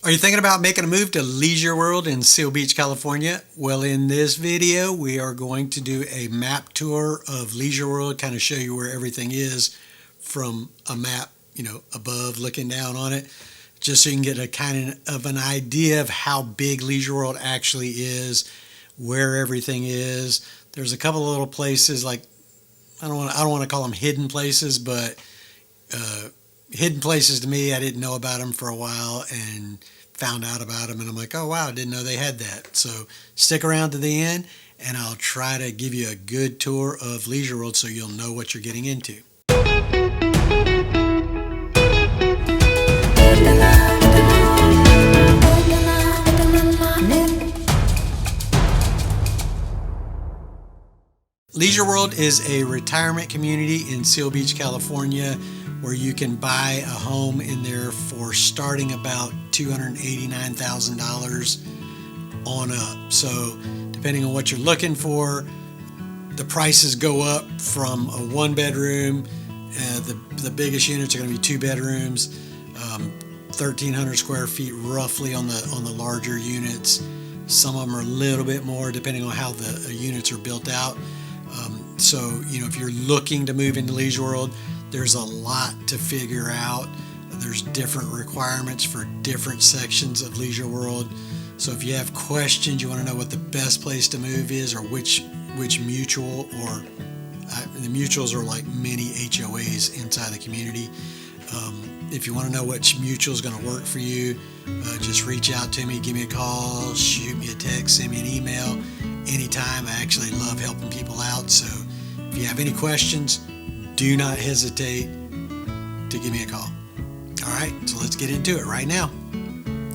Are you thinking about making a move to Leisure World in Seal Beach, California? Well, in this video, we are going to do a map tour of Leisure World, kind of show you where everything is from a map, above looking down on it, just so you can get a kind of an idea of how big Leisure World actually is, where everything is. There's a couple of little places, like I don't want to call them hidden places, but hidden places to me, I didn't know about them for a while and found out about them, and I'm like, oh wow, I didn't know they had that. So stick around to the end and I'll try to give you a good tour of Leisure World so you'll know what you're getting into. Leisure World is a retirement community in Seal Beach, California, where you can buy a home in there for starting about $289,000 on up. So depending on what you're looking for, the prices go up from a one bedroom. The biggest units are going to be two bedrooms, 1,300 square feet roughly on the larger units. Some of them are a little bit more depending on how the units are built out. So if you're looking to move into Leisure World, there's a lot to figure out. There's different requirements for different sections of Leisure World. So if you have questions, you want to know what the best place to move is, or which mutual, or the mutuals are like mini HOAs inside the community. If you want to know which mutual is going to work for you, just reach out to me, give me a call, shoot me a text, send me an email anytime. I actually love helping people out. So if you have any questions, do not hesitate to give me a call. All right, so let's get into it right now.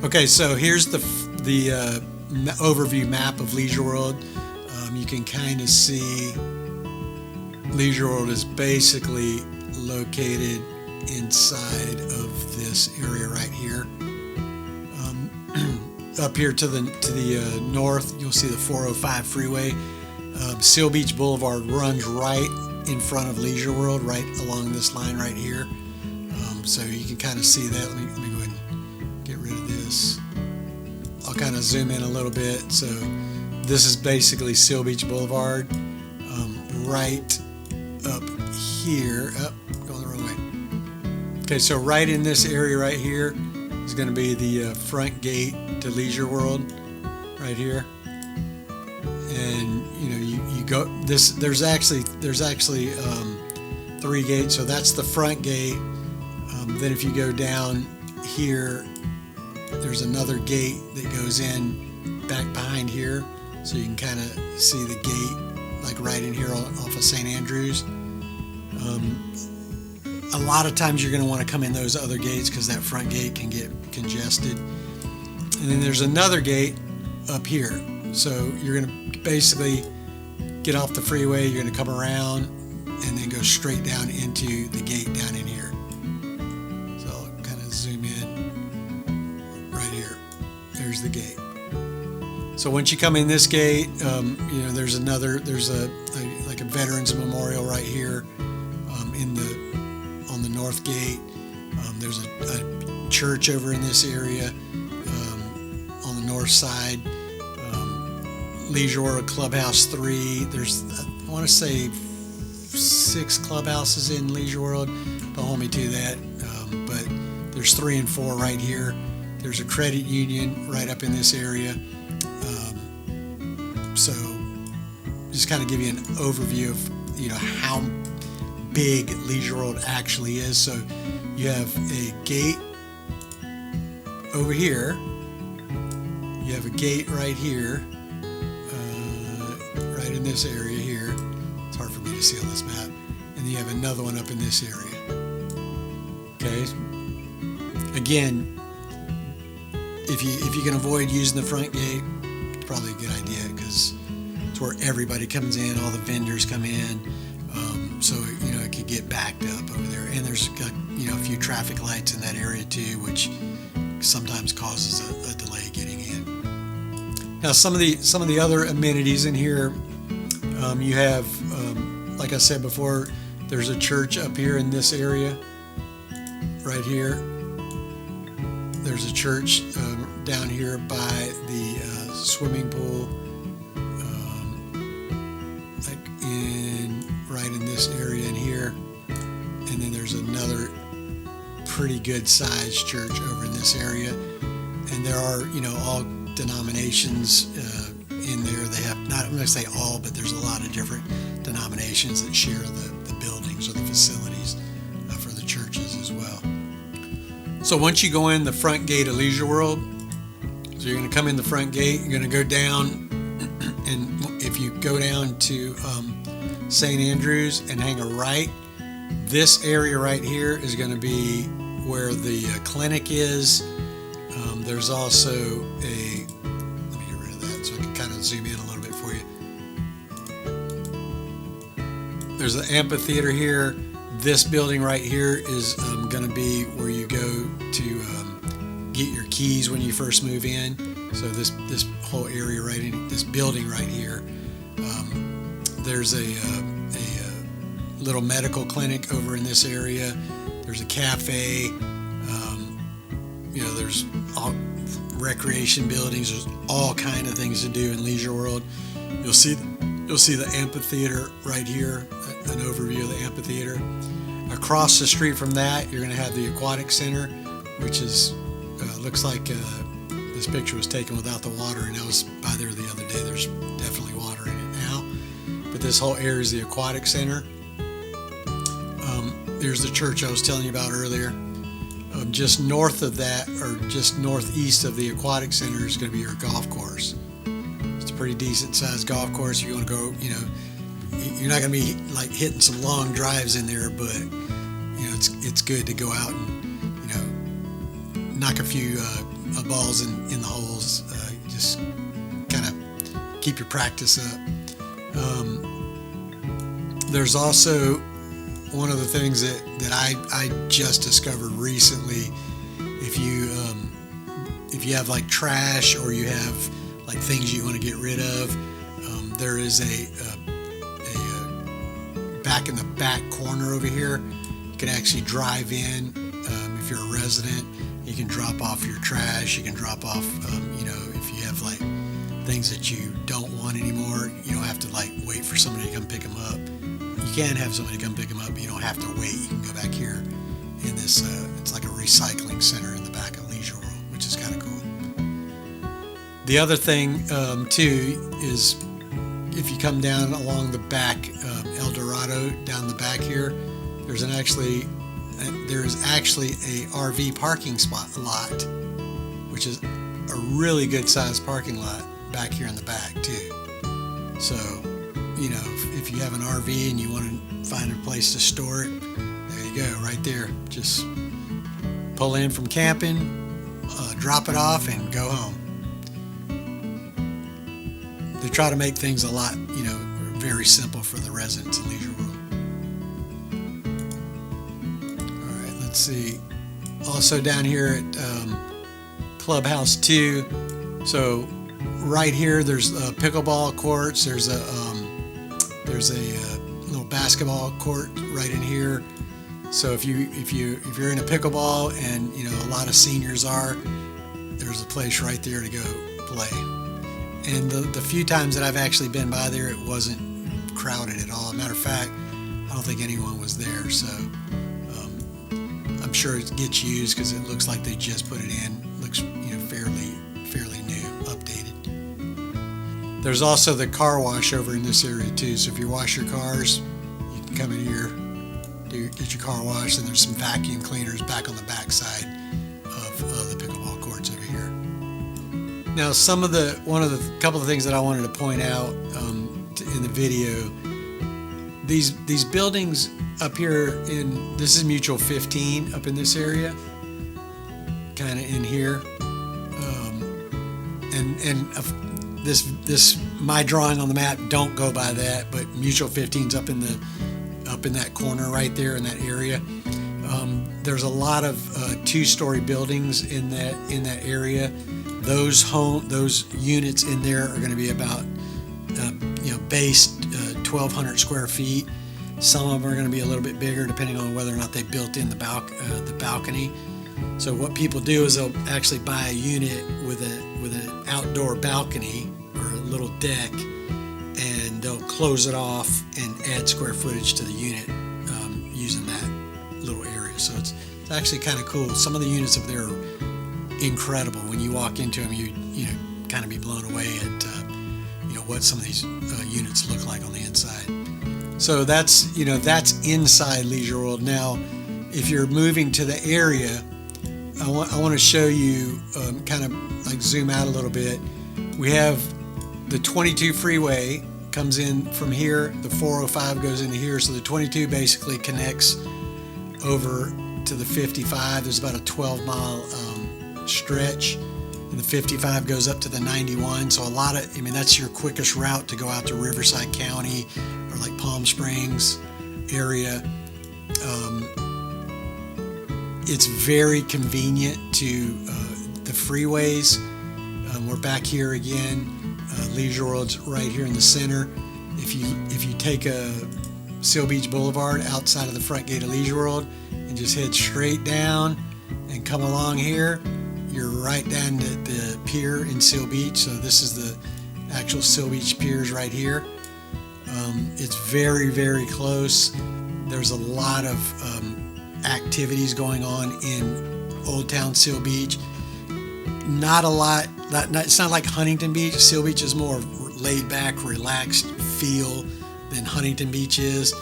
Okay, so here's the overview map of Leisure World. You can kind of see Leisure World is basically located inside of this area right here. Up here to the north, you'll see the 405 freeway. Seal Beach Boulevard runs right in front of Leisure World, right along this line right here. So you can kind of see that. Let me go ahead and get rid of this. I'll kind of zoom in a little bit. So this is basically Seal Beach Boulevard, right up here. Going the wrong way. Okay, so right in this area right here is going to be the front gate to Leisure World, right here. And you go this. There's actually three gates. So that's the front gate. Then if you go down here, there's another gate that goes in back behind here, so you can kind of see the gate like right in here off of St. Andrews. A lot of times you're going to want to come in those other gates because that front gate can get congested. And then there's another gate up here. So you're going to basically get off the freeway, you're going to come around and then go straight down into the gate down in here. So I'll kind of zoom in right here. There's the gate. So once you come in this gate, there's a Veterans Memorial right here on the north gate. There's a church over in this area on the north side. Leisure World Clubhouse 3. There's, I want to say, 6 clubhouses in Leisure World. Don't hold me to that. But there's 3 and 4 right here. There's a credit union right up in this area. So just kind of give you an overview of how big Leisure World actually is. So you have a gate over here. You have a gate right here. Right in this area here. It's hard for me to see on this map. And then you have another one up in this area. Okay. Again, if you can avoid using the front gate, it's probably a good idea because it's where everybody comes in, all the vendors come in. So it could get backed up over there. And there's a few traffic lights in that area too, which sometimes causes a delay getting in. Now some of the other amenities in here. You have, like I said before, there's a church up here in this area, right here. There's a church down here by the swimming pool, like right in this area in here. And then there's another pretty good sized church over in this area. And there are, all denominations in there. They have, not, I'm going to say all, but there's a lot of different denominations that share the buildings or the facilities for the churches as well. So once you go in the front gate of Leisure World, so you're going to come in the front gate, you're going to go down, and if you go down to St. Andrews and hang a right, this area right here is going to be where the clinic is. There's also let me get rid of that so I can kind of zoom in a little bit for you. There's an amphitheater here. This building right here is going to be where you go to get your keys when you first move in. So this whole area right in this building right here, there's a little medical clinic over in this area. There's a cafe. There's all recreation buildings. There's all kind of things to do in Leisure World. You'll see the amphitheater right here, an overview of the amphitheater. Across the street from that, you're going to have the aquatic center, which is looks like this picture was taken without the water, and I was by there the other day. There's definitely water in it now, but this whole area is the aquatic center. There's the church I was telling you about earlier. Just north of that, or just northeast of the aquatic center, is going to be your golf course. It's a pretty decent sized golf course. You're going to go, you're not going to be like hitting some long drives in there, but it's good to go out and knock a few balls in the holes. Just kind of keep your practice up. There's also one of the things that I just discovered recently. If you have like trash, or you have like things you want to get rid of, there is a back in the back corner over here. You can actually drive in. If you're a resident, you can drop off your trash. You can drop off, if you have like things that you don't want anymore, you don't have to like wait for somebody to come pick them up. You can have somebody come pick them up, but you don't have to wait. You can go back here in this, it's like a recycling center in the back of Leisure World, which is kind of cool. The other thing, too, is if you come down along the back, El Dorado, down the back here, there is actually a RV parking lot, which is a really good sized parking lot back here in the back, too. So, if you have an RV and you want to find a place to store it, there you go, right there. Just pull in from camping, drop it off, and go home. They try to make things a lot, very simple for the residents of Leisure World. All right, let's see. Also down here at Clubhouse 2, so right here there's pickleball courts. There's a little basketball court right in here. So if you're in a pickleball, and a lot of seniors are, there's a place right there to go play. And the few times that I've actually been by there, it wasn't crowded at all. Matter of fact, I don't think anyone was there. So I'm sure it gets used because it looks like they just put it in. It looks fairly new, updated. There's also the car wash over in this area too. So if you wash your cars, you can come in here, get your car washed, and there's some vacuum cleaners back on the back side of the pickleball courts over here. Now, couple of things that I wanted to point out in the video, these buildings up here this is Mutual 15 up in this area, kind of in here, this my drawing on the map, don't go by that, but Mutual 15's up in that corner right there in that area. There's a lot of two-story buildings in that area. Those units in there are going to be about based 1,200 square feet. Some of them are going to be a little bit bigger, depending on whether or not they built in the balcony. So what people do is they'll actually buy a unit with an outdoor balcony or a little deck, and they'll close it off and add square footage to the unit using that little area. So it's actually kind of cool. Some of the units up there are incredible. When you walk into them, you kind of be blown away at what some of these units look like on the inside. So that's inside Leisure World. Now, if you're moving to the area, I want to show you, kind of like zoom out a little bit. We have the 22 freeway comes in from here. The 405 goes into here. So the 22 basically connects over to the 55. There's about a 12-mile stretch. And the 55 goes up to the 91. So that's your quickest route to go out to Riverside County or like Palm Springs area. It's very convenient to the freeways. We're back here again. Leisure World's right here in the center. If you take a Seal Beach Boulevard outside of the front gate of Leisure World and just head straight down and come along here, you're right down at the pier in Seal Beach. So this is the actual Seal Beach piers right here. It's very, very close. There's a lot of activities going on in Old Town Seal Beach. Not a lot. It's not like Huntington Beach. Seal Beach is more laid back, relaxed feel than Huntington Beach is.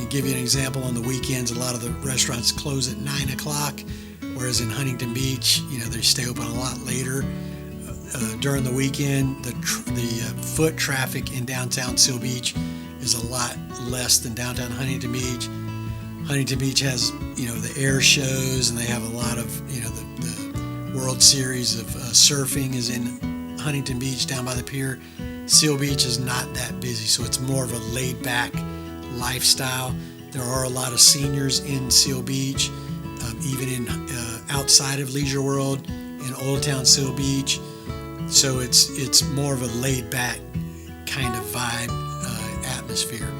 Give you an example, on the weekends, a lot of the restaurants close at 9 o'clock. Whereas in Huntington Beach, they stay open a lot later. During the weekend, the foot traffic in downtown Seal Beach is a lot less than downtown Huntington Beach. Huntington Beach has, the air shows, and they have a lot of, the World Series of surfing is in Huntington Beach down by the pier. Seal Beach is not that busy, so it's more of a laid-back lifestyle. There are a lot of seniors in Seal Beach. Even in outside of Leisure World in Old Town Seal Beach, so it's more of a laid-back kind of vibe, atmosphere.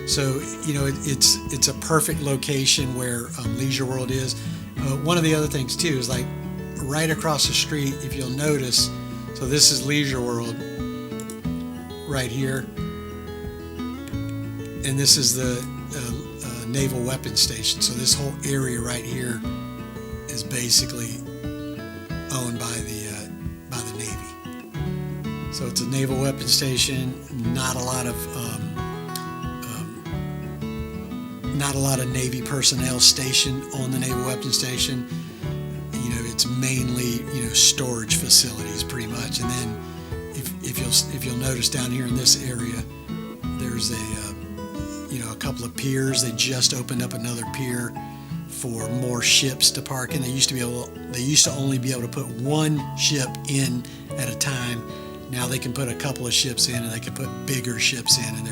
So it's a perfect location where Leisure World is. One of the other things too is like right across the street, if you'll notice. So this is Leisure World right here, and this is the Naval Weapons Station. So this whole area right here is basically owned by the Navy. So it's a Naval Weapons Station. Not a lot of Navy personnel stationed on the Naval Weapons Station. It's mainly storage facilities pretty much. And then if you'll notice down here in this area, there's a couple of piers. They just opened up another pier for more ships to park in. They used to only be able to put one ship in at a time. Now they can put a couple of ships in, and they can put bigger ships in, and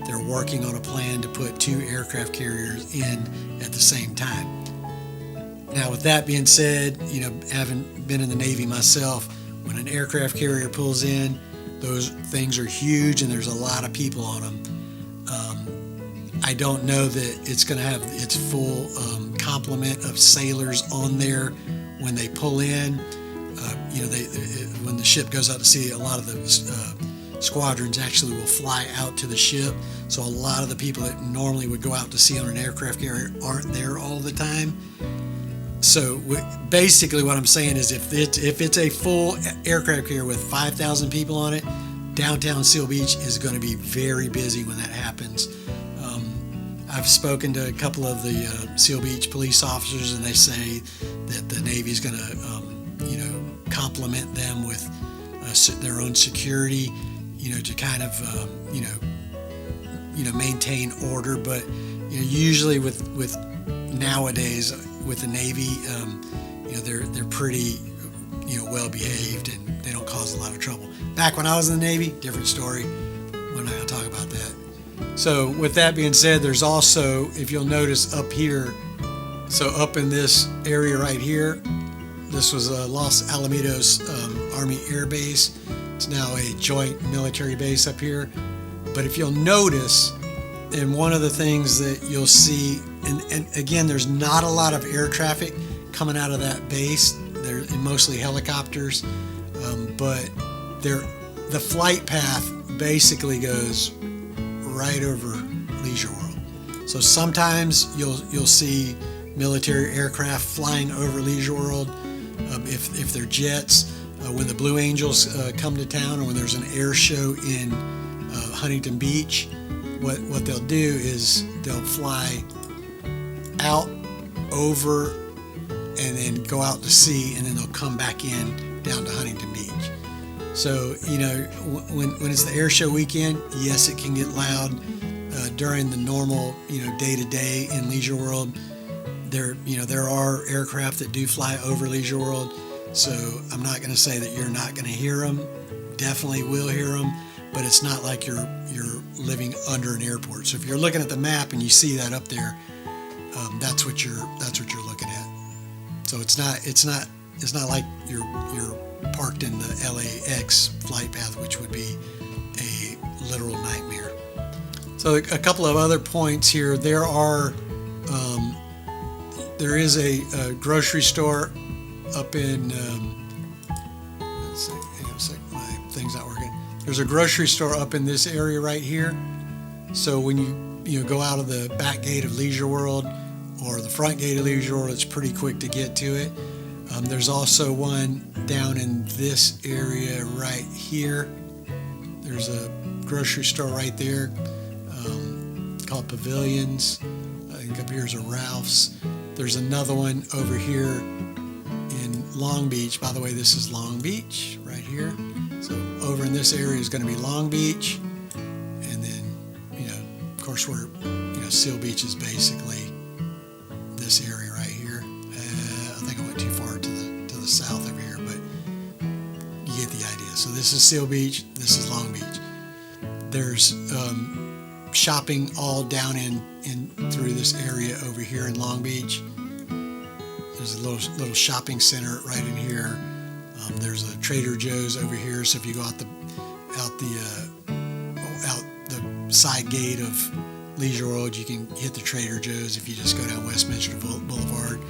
they're working on a plan to put 2 aircraft carriers in at the same time. Now, with that being said, having been in the Navy myself, when an aircraft carrier pulls in, those things are huge, and there's a lot of people on them. I don't know that it's going to have its full complement of sailors on there when they pull in. When the ship goes out to sea, a lot of the squadrons actually will fly out to the ship. So a lot of the people that normally would go out to sea on an aircraft carrier aren't there all the time. So basically what I'm saying is if it's a full aircraft carrier with 5,000 people on it, downtown Seal Beach is going to be very busy when that happens. I've spoken to a couple of the Seal Beach police officers, and they say that the Navy's going to, complement them with their own security, to kind of, maintain order. But usually with nowadays with the Navy, they're pretty, well behaved, and they don't cause a lot of trouble. Back when I was in the Navy, different story. We're not going to talk about that. So with that being said, there's also, if you'll notice up here, so up in this area right here, this was Los Alamitos Army Air Base. It's now a joint military base up here. But if you'll notice, and one of the things that you'll see, and again, there's not a lot of air traffic coming out of that base. They're mostly helicopters, but the flight path basically goes right over Leisure World. So sometimes you'll see military aircraft flying over Leisure World if they're jets. When the Blue Angels come to town, or when there's an air show in Huntington Beach, what they'll do is they'll fly out over and then go out to sea, and then they'll come back in down to Huntington Beach. So, when it's the air show weekend, yes, it can get loud. During the normal, day-to-day in Leisure World, there are aircraft that do fly over Leisure World. So I'm not going to say that you're not going to hear them. Definitely will hear them, but it's not like you're living under an airport. So if you're looking at the map and you see that up there, that's what you're looking at. So it's not like you're parked in the LAX flight path, which would be a literal nightmare. So a couple of other points here. There is a grocery store up in. Let's see, hang on a sec, my thing's not working. There's a grocery store up in this area right here. So when you go out of the back gate of Leisure World or the front gate of Leisure World, it's pretty quick to get to it. There's also one down in this area right here. There's a grocery store right there called Pavilions. I think up here is a Ralph's. There's another one over here in Long Beach. By the way, this is Long Beach right here. So over in this area is going to be Long Beach. And then, of course, Seal Beach is basically this area right here. I think I went too far to the south over here, but you get the idea. So this is Seal Beach. This is Long Beach. There's shopping all down in through this area over here in Long Beach. There's a little shopping center right in here. There's a Trader Joe's over here. So if you go out the side gate of Leisure World, you can hit the Trader Joe's. If you just go down Westminster Boulevard,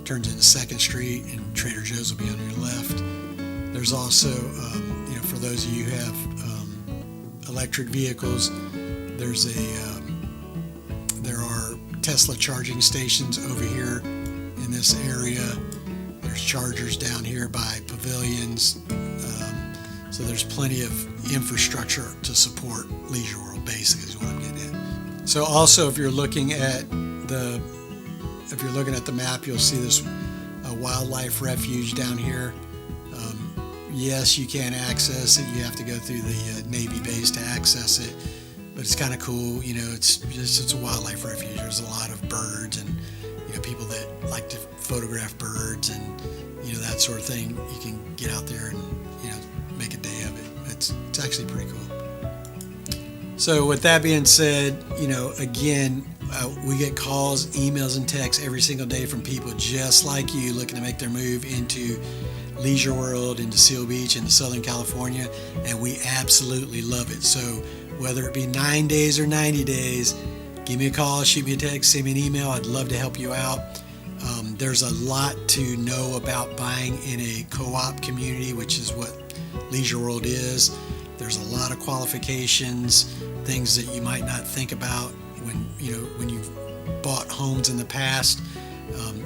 turns into 2nd Street, and Trader Joe's will be on your left. There's also, for those of you who have electric vehicles, there are Tesla charging stations over here in this area. There's chargers down here by Pavilions. So there's plenty of infrastructure to support Leisure World, basically, is what I'm getting at. So also, if you're looking at the map, you'll see this wildlife refuge down here. Yes, you can access it. You have to go through the Navy base to access it, but it's kind of cool. It's a wildlife refuge. There's a lot of birds and people that like to photograph birds and that sort of thing. You can get out there and make a day of it. It's actually pretty cool. So with that being said, again, we get calls, emails, and texts every single day from people just like you looking to make their move into Leisure World, into Seal Beach, into Southern California, and we absolutely love it. So whether it be 9 days or 90 days, give me a call, shoot me a text, send me an email. I'd love to help you out. There's a lot to know about buying in a co-op community, which is what Leisure World is. There's a lot of qualifications, things that you might not think about when you've bought homes in the past.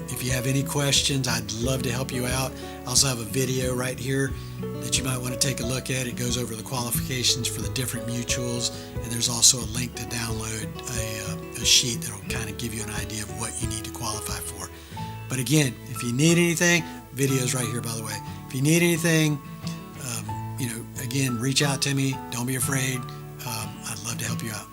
If you have any questions, I'd love to help you out. I also have a video right here that you might want to take a look at. It goes over the qualifications for the different mutuals, and there's also a link to download a sheet that will kind of give you an idea of what you need to qualify for. But again, if you need anything, video's right here, by the way. If you need anything, again, reach out to me. Don't be afraid. I'd love to help you out.